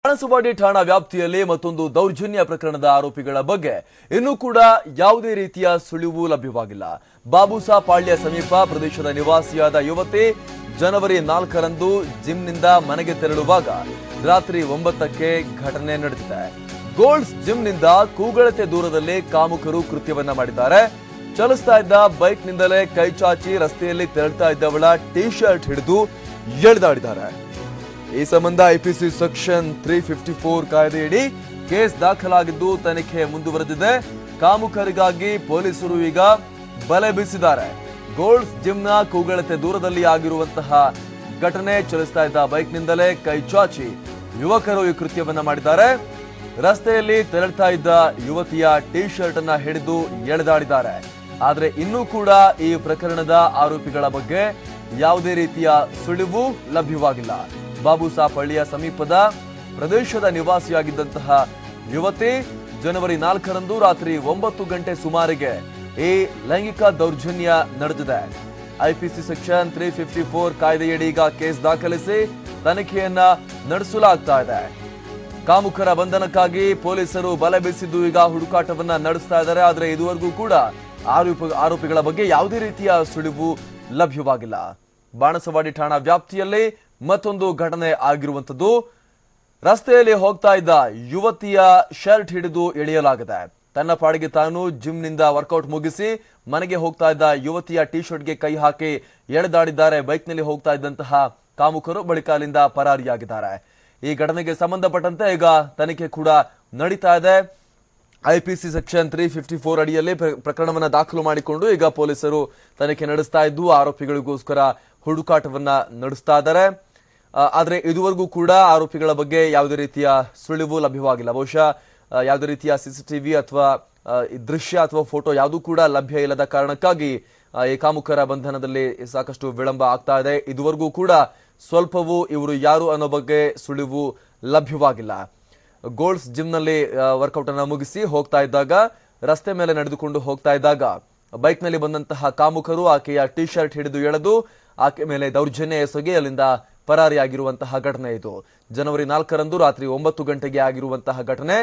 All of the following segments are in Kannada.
ಬಾಣಸವಾಡಿ ಠಾಣಾ ವ್ಯಾಪ್ತಿಯಲ್ಲಿ ಮತ್ತೊಂದು ದೌರ್ಜನ್ಯ ಪ್ರಕರಣದ ಆರೋಪಿಗಳ ಬಗ್ಗೆ ಇನ್ನೂ ಕೂಡ ಯಾವುದೇ ರೀತಿಯ ಸುಳಿವು ಲಭ್ಯವಾಗಿಲ್ಲ. ಬಾಬುಸಾಪಾಳ್ಯ ಸಮೀಪ ಪ್ರದೇಶದ ನಿವಾಸಿಯಾದ ಯುವತಿ ಜನವರಿ 4ರಂದು ಜಿಮ್ನಿಂದ ಮನೆಗೆ ತೆರಳುವಾಗ ರಾತ್ರಿ 9ಕ್ಕೆ ಘಟನೆ ನಡೆದಿದೆ. ಗೋಲ್ಡ್ಸ್ ಜಿಮ್ನಿಂದ ಕೂಗಳತೆ ದೂರದಲ್ಲಿ ಕಾಮುಕರು ಕೃತ್ಯವನ್ನ ಮಾಡಿದ್ದಾರೆ. ಚಲಿಸ್ತಾ ಇದ್ದ ಬೈಕ್ನಿಂದಲೇ ಕೈಚಾಚಿ ರಸ್ತೆಯಲ್ಲಿ ತೆರಳುತ್ತಾ ಇದ್ದವಳ ಟಿ ಶರ್ಟ್ ಹಿಡಿದು ಎಳೆದಾಡಿದ್ದಾರೆ. ಈ ಸಂಬಂಧ ಐಪಿಸಿ ಸೆಕ್ಷನ್ 354 ಕಾಯ್ದೆಯಡಿ ಕೇಸ್ ದಾಖಲಾಗಿದ್ದು ತನಿಖೆ ಮುಂದುವರೆದಿದೆ. ಕಾಮುಕರಿಗಾಗಿ ಪೊಲೀಸರು ಈಗ ಬಲೆ ಬೀಸಿದ್ದಾರೆ. ಗೋಲ್ಡ್ಸ್ ಜಿಮ್ನ ಕೂಗಳತೆ ದೂರದಲ್ಲಿ ಆಗಿರುವಂತಹ ಘಟನೆ. ಚಲಿಸ್ತಾ ಇದ್ದ ಬೈಕ್ನಿಂದಲೇ ಕೈಚಾಚಿ ಯುವಕರು ಈ ಕೃತ್ಯವನ್ನ ಮಾಡಿದ್ದಾರೆ. ರಸ್ತೆಯಲ್ಲಿ ತೆರಳುತ್ತಾ ಇದ್ದ ಯುವತಿಯ ಟಿ ಶರ್ಟ್ ಅನ್ನ ಹಿಡಿದು ಎಳೆದಾಡಿದ್ದಾರೆ. ಆದ್ರೆ ಇನ್ನೂ ಕೂಡ ಈ ಪ್ರಕರಣದ ಆರೋಪಿಗಳ ಬಗ್ಗೆ ಯಾವುದೇ ರೀತಿಯ ಸುಳಿವು ಲಭ್ಯವಾಗಿಲ್ಲ. ಬಾಬುಸಾಪಾಳ್ಯ ಸಮೀಪದ ಪ್ರದೇಶದ ನಿವಾಸಿಯಾಗಿದ್ದಂತಹ ಯುವತಿ ಜನವರಿ 4ರಂದು ರಾತ್ರಿ 9 ಗಂಟೆ ಸುಮಾರಿಗೆ ಈ ಲೈಂಗಿಕ ದೌರ್ಜನ್ಯ ನಡೆದಿದೆ. ಐಪಿಸಿ ಸೆಕ್ಷನ್ 354 ಕಾಯ್ದೆಯಡಿ ಈಗ ಕೇಸ್ ದಾಖಲಿಸಿ ತನಿಖೆಯನ್ನ ನಡೆಸಲಾಗ್ತಾ ಇದೆ. ಕಾಮುಕರ ಬಂಧನಕ್ಕಾಗಿ ಪೊಲೀಸರು ಬಲೆ ಬೀಸಿದ್ದು ಈಗ ಹುಡುಕಾಟವನ್ನ ನಡೆಸ್ತಾ ಇದ್ದಾರೆ. ಆದ್ರೆ ಇದುವರೆಗೂ ಕೂಡ ಆರೋಪಿಗಳ ಬಗ್ಗೆ ಯಾವುದೇ ರೀತಿಯ ಸುಳಿವು ಲಭ್ಯವಾಗಿಲ್ಲ. ಬಾಣಸವಾಡಿ ಠಾಣಾ ವ್ಯಾಪ್ತಿಯಲ್ಲಿ ಮತ್ತೊಂದು ಘಟನೆ ಆಗಿರುವಂತದ್ದು. ರಸ್ತೆಯಲ್ಲಿ ಹೋಗ್ತಾ ಇದ್ದ ಯುವತಿಯ ಶರ್ಟ್ ಹಿಡಿದು ಎಳೆಯಲಾಗಿದೆ. ತನ್ನ ಪಾಡಿಗೆ ತಾನು ಜಿಮ್ನಿಂದ ವರ್ಕೌಟ್ ಮುಗಿಸಿ ಮನೆಗೆ ಹೋಗ್ತಾ ಇದ್ದ ಯುವತಿಯ ಟಿ ಶರ್ಟ್ಗೆ ಕೈ ಹಾಕಿ ಎಳೆದಾಡಿದ್ದಾರೆ. ಬೈಕ್ನಲ್ಲಿ ಹೋಗ್ತಾ ಇದ್ದಂತಹ ಕಾಮುಕರು ಬಳಿಕ ಅಲ್ಲಿಂದ ಪರಾರಿಯಾಗಿದ್ದಾರೆ. ಈ ಘಟನೆಗೆ ಸಂಬಂಧಪಟ್ಟಂತೆ ಈಗ ತನಿಖೆ ಕೂಡ ನಡೀತಾ ಇದೆ. ಐಪಿಸಿ ಸೆಕ್ಷನ್ 354 ಅಡಿಯಲ್ಲಿ ಪ್ರಕರಣವನ್ನ ದಾಖಲು ಮಾಡಿಕೊಂಡು ಈಗ ಪೊಲೀಸರು ತನಿಖೆ ನಡೆಸ್ತಾ ಇದ್ದು ಆರೋಪಿಗಳಿಗೋಸ್ಕರ ಹುಡುಕಾಟವನ್ನ ನಡೆಸ್ತಾ ಇದ್ದಾರೆ. ಆದ್ರೆ ಇದುವರೆಗೂ ಕೂಡ ಆರೋಪಿಗಳ ಬಗ್ಗೆ ಯಾವುದೇ ರೀತಿಯ ಸುಳಿವು ಲಭ್ಯವಾಗಿಲ್ಲ. ಬಹುಶಃ ಯಾವುದೇ ರೀತಿಯ ಸಿಸಿಟಿವಿ ಅಥವಾ ದೃಶ್ಯ ಅಥವಾ ಫೋಟೋ ಯಾವುದೂ ಕೂಡ ಲಭ್ಯ ಇಲ್ಲದ ಕಾರಣಕ್ಕಾಗಿ ಈ ಕಾಮುಕರ ಬಂಧನದಲ್ಲಿ ಸಾಕಷ್ಟು ವಿಳಂಬ ಆಗ್ತಾ ಇದೆ. ಇದುವರೆಗೂ ಕೂಡ ಸ್ವಲ್ಪವೂ ಇವರು ಯಾರು ಅನ್ನೋ ಬಗ್ಗೆ ಸುಳಿವು ಲಭ್ಯವಾಗಿಲ್ಲ. ಗೋಲ್ಡ್ಸ್ ಜಿಮ್ನಲ್ಲಿ ವರ್ಕೌಟ್ ಅನ್ನ ಮುಗಿಸಿ ಹೋಗ್ತಾ ಇದ್ದಾಗ ರಸ್ತೆ ಮೇಲೆ ನಡೆದುಕೊಂಡು ಹೋಗ್ತಾ ಇದ್ದಾಗ ಬೈಕ್ನಲ್ಲಿ ಬಂದಂತಹ ಕಾಮುಕರು ಆಕೆಯ ಟಿ ಶರ್ಟ್ ಹಿಡಿದು ಎಳೆದು ಆಕೆ ಮೇಲೆ ದೌರ್ಜನ್ಯ ಎಸಗಿ ಅಲ್ಲಿಂದ ಪರಾರಿಯಾಗಿರುವಂತಹ ಘಟನೆ ಇದು. ಜನವರಿ 4ರಂದು ರಾತ್ರಿ 9 ಗಂಟೆಗೆ ಆಗಿರುವಂತಹ ಘಟನೆ.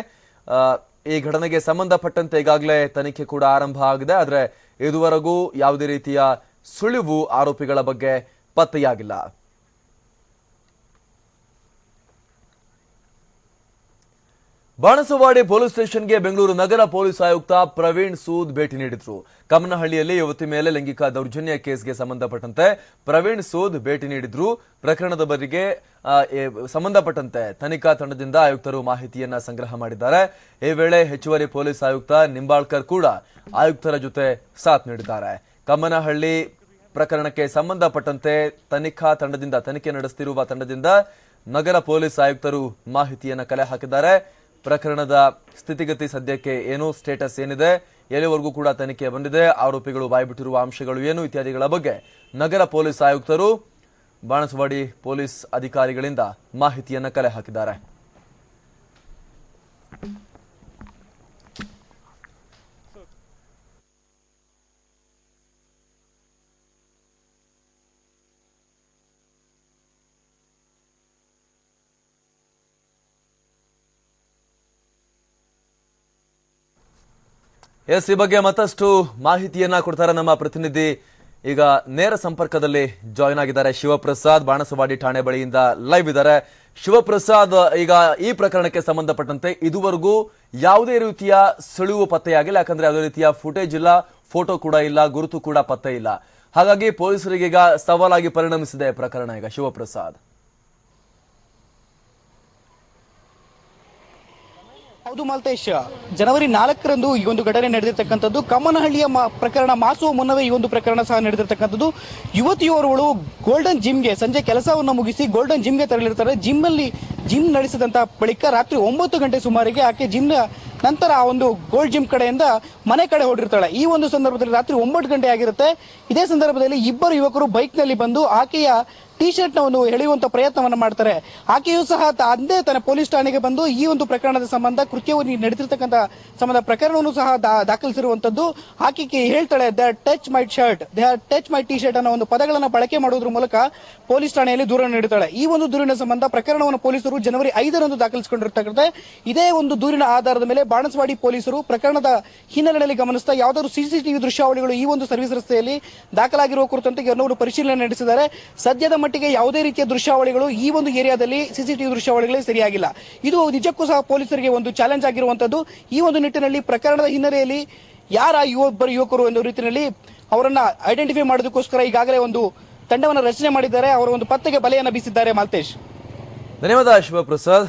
ಈ ಘಟನೆಗೆ ಸಂಬಂಧಪಟ್ಟಂತೆ ಈಗಾಗಲೇ ತನಿಖೆ ಕೂಡ ಆರಂಭ ಆಗಿದೆ. ಆದ್ರೆ ಇದುವರೆಗೂ ಯಾವುದೇ ರೀತಿಯ ಸುಳಿವು ಆರೋಪಿಗಳ ಬಗ್ಗೆ ಪತ್ತೆಯಾಗಿಲ್ಲ. ಬಾಣಸವಾಡಿ ಪೊಲೀಸ್ ಸ್ಟೇಷನ್ಗೆ ಬೆಂಗಳೂರು ನಗರ ಪೊಲೀಸ್ ಆಯುಕ್ತ ಪ್ರವೀಣ್ ಸೂದ್ ಭೇಟಿ ನೀಡಿದ್ರು. ಕಮ್ಮನಹಳ್ಳಿಯಲ್ಲಿ ಯುವತಿ ಮೇಲೆ ಲೈಂಗಿಕ ದೌರ್ಜನ್ಯ ಕೇಸ್ಗೆ ಸಂಬಂಧಪಟ್ಟಂತೆ ಪ್ರವೀಣ್ ಸೂದ್ ಭೇಟಿ ನೀಡಿದ್ರು. ಪ್ರಕರಣದ ಬಗ್ಗೆ ಸಂಬಂಧಪಟ್ಟಂತೆ ತನಿಖಾ ತಂಡದಿಂದ ಆಯುಕ್ತರು ಮಾಹಿತಿಯನ್ನ ಸಂಗ್ರಹ ಮಾಡಿದ್ದಾರೆ. ಈ ವೇಳೆ ಹೆಚ್ಚುವರಿ ಪೊಲೀಸ್ ಆಯುಕ್ತ ನಿಂಬಾಳ್ಕರ್ ಕೂಡ ಆಯುಕ್ತರ ಜೊತೆ ಸಾಥ್ ನೀಡಿದ್ದಾರೆ. ಕಮ್ಮನಹಳ್ಳಿ ಪ್ರಕರಣಕ್ಕೆ ಸಂಬಂಧಪಟ್ಟಂತೆ ತನಿಖೆ ನಡೆಸುತ್ತಿರುವ ತಂಡದಿಂದ ನಗರ ಪೊಲೀಸ್ ಆಯುಕ್ತರು ಮಾಹಿತಿಯನ್ನ ಕಲೆ ಹಾಕಿದ್ದಾರೆ. ಪ್ರಕರಣದ ಸ್ಥಿತಿಗತಿ ಸದ್ಯಕ್ಕೆ ಏನು, ಸ್ಟೇಟಸ್ ಏನಿದೆ, ಎಲ್ಲಿವರೆಗೂ ಕೂಡ ತನಿಖೆ ಬಂದಿದೆ, ಆರೋಪಿಗಳು ಬಾಯ್ಬಿಟ್ಟಿರುವ ಅಂಶಗಳು ಏನು ಇತ್ಯಾದಿಗಳ ಬಗ್ಗೆ ನಗರ ಪೊಲೀಸ್ ಆಯುಕ್ತರು ಬಾಣಸವಾಡಿ ಪೊಲೀಸ್ ಅಧಿಕಾರಿಗಳಿಂದ ಮಾಹಿತಿಯನ್ನ ಕಲೆ ಹಾಕಿದ್ದಾರೆ. ಈ ಬಗ್ಗೆ ಮತ್ತಷ್ಟು ಮಾಹಿತಿಯನ್ನ ಕೊಡ್ತಾರೆ ನಮ್ಮ ಪ್ರತಿನಿಧಿ. ಈಗ ನೇರ ಸಂಪರ್ಕದಲ್ಲಿ ಜಾಯಿನ್ ಆಗಿದ್ದಾರೆ ಶಿವಪ್ರಸಾದ್, ಬಾಣಸವಾಡಿ ಠಾಣೆ ಬಳಿಯಿಂದ ಲೈವ್ ಇದ್ದಾರೆ. ಶಿವಪ್ರಸಾದ್, ಈಗ ಈ ಪ್ರಕರಣಕ್ಕೆ ಸಂಬಂಧಪಟ್ಟಂತೆ ಇದುವರೆಗೂ ಯಾವುದೇ ರೀತಿಯ ಸುಳಿವು ಪತ್ತೆಯಾಗಿಲ್ಲ. ಯಾಕಂದ್ರೆ ಯಾವುದೇ ರೀತಿಯ ಫುಟೇಜ್ ಇಲ್ಲ, ಫೋಟೋ ಕೂಡ ಇಲ್ಲ, ಗುರುತು ಕೂಡ ಪತ್ತೆ ಇಲ್ಲ. ಹಾಗಾಗಿ ಪೊಲೀಸರಿಗೆ ಈಗ ಸವಾಲಾಗಿ ಪರಿಣಮಿಸಿದೆ ಪ್ರಕರಣ. ಈಗ ಶಿವಪ್ರಸಾದ್. ಹೌದು ಮಾಲ್ತೇಶ್, ಜನವರಿ 4ರಂದು ಈ ಒಂದು ಘಟನೆ ನಡೆದಿರ್ತಕ್ಕಂಥದ್ದು. ಕಮ್ಮನಹಳ್ಳಿಯ ಪ್ರಕರಣ ಮಾಸುವ ಮುನ್ನವೇ ಈ ಒಂದು ಪ್ರಕರಣ ಸಹ ನಡೆದಿರ್ತಕ್ಕಂಥದ್ದು. ಯುವತಿಯೋರ್ವಳು ಗೋಲ್ಡನ್ ಜಿಮ್ಗೆ ಸಂಜೆ ಕೆಲಸವನ್ನು ಮುಗಿಸಿ ಗೋಲ್ಡನ್ ಜಿಮ್ಗೆ ತೆರಳಿರ್ತಾರೆ. ಜಿಮ್ ನಡೆಸಿದಂತ ಬಳಿಕ ರಾತ್ರಿ 9 ಗಂಟೆ ಸುಮಾರಿಗೆ ಆಕೆ ಜಿಮ್ ನಂತರ ಆ ಒಂದು ಗೋಲ್ಡ್ ಜಿಮ್ ಕಡೆಯಿಂದ ಮನೆ ಕಡೆ ಹೊರಟಿರ್ತಾಳೆ. ಈ ಒಂದು ಸಂದರ್ಭದಲ್ಲಿ ರಾತ್ರಿ 9 ಗಂಟೆ ಆಗಿರುತ್ತೆ. ಇದೇ ಸಂದರ್ಭದಲ್ಲಿ ಇಬ್ಬರು ಯುವಕರು ಬೈಕ್ ನಲ್ಲಿ ಬಂದು ಆಕೆಯ ಟಿ ಶರ್ಟ್ ನ ಒಂದು ಎಳೆಯುವಂತ ಪ್ರಯತ್ನವನ್ನ ಮಾಡ್ತಾರೆ. ಆಕೆಯೂ ಸಹ ಅಂದೇ ತನ್ನ ಪೊಲೀಸ್ ಠಾಣೆಗೆ ಬಂದು ಈ ಒಂದು ಪ್ರಕರಣದ ಸಂಬಂಧ ಕೃತ್ಯವನ್ನು ನಡೆದಿರ್ತಕ್ಕಂಥ ಸಂಬಂಧ ಪ್ರಕರಣವನ್ನು ಸಹ ದಾಖಲಿಸಿರುವಂತದ್ದು. ಆಕೆಗೆ ಹೇಳ್ತಾಳೆ, they touch my shirt, they touch my T shirt ಅನ್ನೋ ಒಂದು ಪದಗಳನ್ನು ಬಳಕೆ ಮಾಡುವುದರ ಮೂಲಕ ಪೊಲೀಸ್ ಠಾಣೆಯಲ್ಲಿ ದೂರನ್ನು ನೀಡುತ್ತಾಳೆ. ಈ ಒಂದು ದೂರಿನ ಸಂಬಂಧ ಪ್ರಕರಣವನ್ನು ಪೊಲೀಸರು ಜನವರಿ 5ರಂದು ದಾಖಲಿಸಿಕೊಂಡಿರ್ತಕ್ಕಂಥ ಇದೇ ಒಂದು ದೂರಿನ ಆಧಾರದ ಮೇಲೆ ಬಾಣಸ್ವಾಡಿ ಪೊಲೀಸರು ಪ್ರಕರಣದ ಹಿನ್ನೆಲೆಯಲ್ಲಿ ಗಮನಿಸ್ತಾ ಯಾವುದಾದ್ರು ಸಿಸಿಟಿವಿ ದೃಶ್ಯಾವಳಿಗಳು ಈ ಒಂದು ಸರ್ವಿಸ್ ರಸ್ತೆಯಲ್ಲಿ ದಾಖಲಾಗಿರುವ ಕುರಿತಂತೆ ಎಲ್ಲರೂ ಪರಿಶೀಲನೆ ನಡೆಸಿದ್ದಾರೆ. ಸದ್ಯದ ಮಟ್ಟಿಗೆ ಯಾವುದೇ ರೀತಿಯ ದೃಶ್ಯಾವಳಿಗಳು ಈ ಒಂದು ಏರಿಯಾದಲ್ಲಿ ಸಿಸಿಟಿವಿ ದೃಶ್ಯಾವಳಿಗಳೇ ಸರಿಯಾಗಿಲ್ಲ. ಇದು ನಿಜಕ್ಕೂ ಸಹ ಪೊಲೀಸರಿಗೆ ಒಂದು ಚಾಲೆಂಜ್ ಆಗಿರುವಂತದ್ದು. ಈ ಒಂದು ನಿಟ್ಟಿನಲ್ಲಿ ಪ್ರಕರಣದ ಹಿನ್ನೆಲೆಯಲ್ಲಿ ಯಾರ ಯುವಕರು ಎನ್ನುವ ರೀತಿಯಲ್ಲಿ ಅವರನ್ನ ಐಡೆಂಟಿಫೈ ಮಾಡೋದಕ್ಕೋಸ್ಕರ ಈಗಾಗಲೇ ಒಂದು ತಂಡವನ್ನು ರಚನೆ ಮಾಡಿದ್ದಾರೆ. ಅವರ ಒಂದು ಪತ್ತೆಗೆ ಬಲೆಯನ್ನು ಬೀಸಿದ್ದಾರೆ. ಮಾಲ್ತೇಶ್, ಧನ್ಯವಾದ ಶಿವಪ್ರಸಾದ್.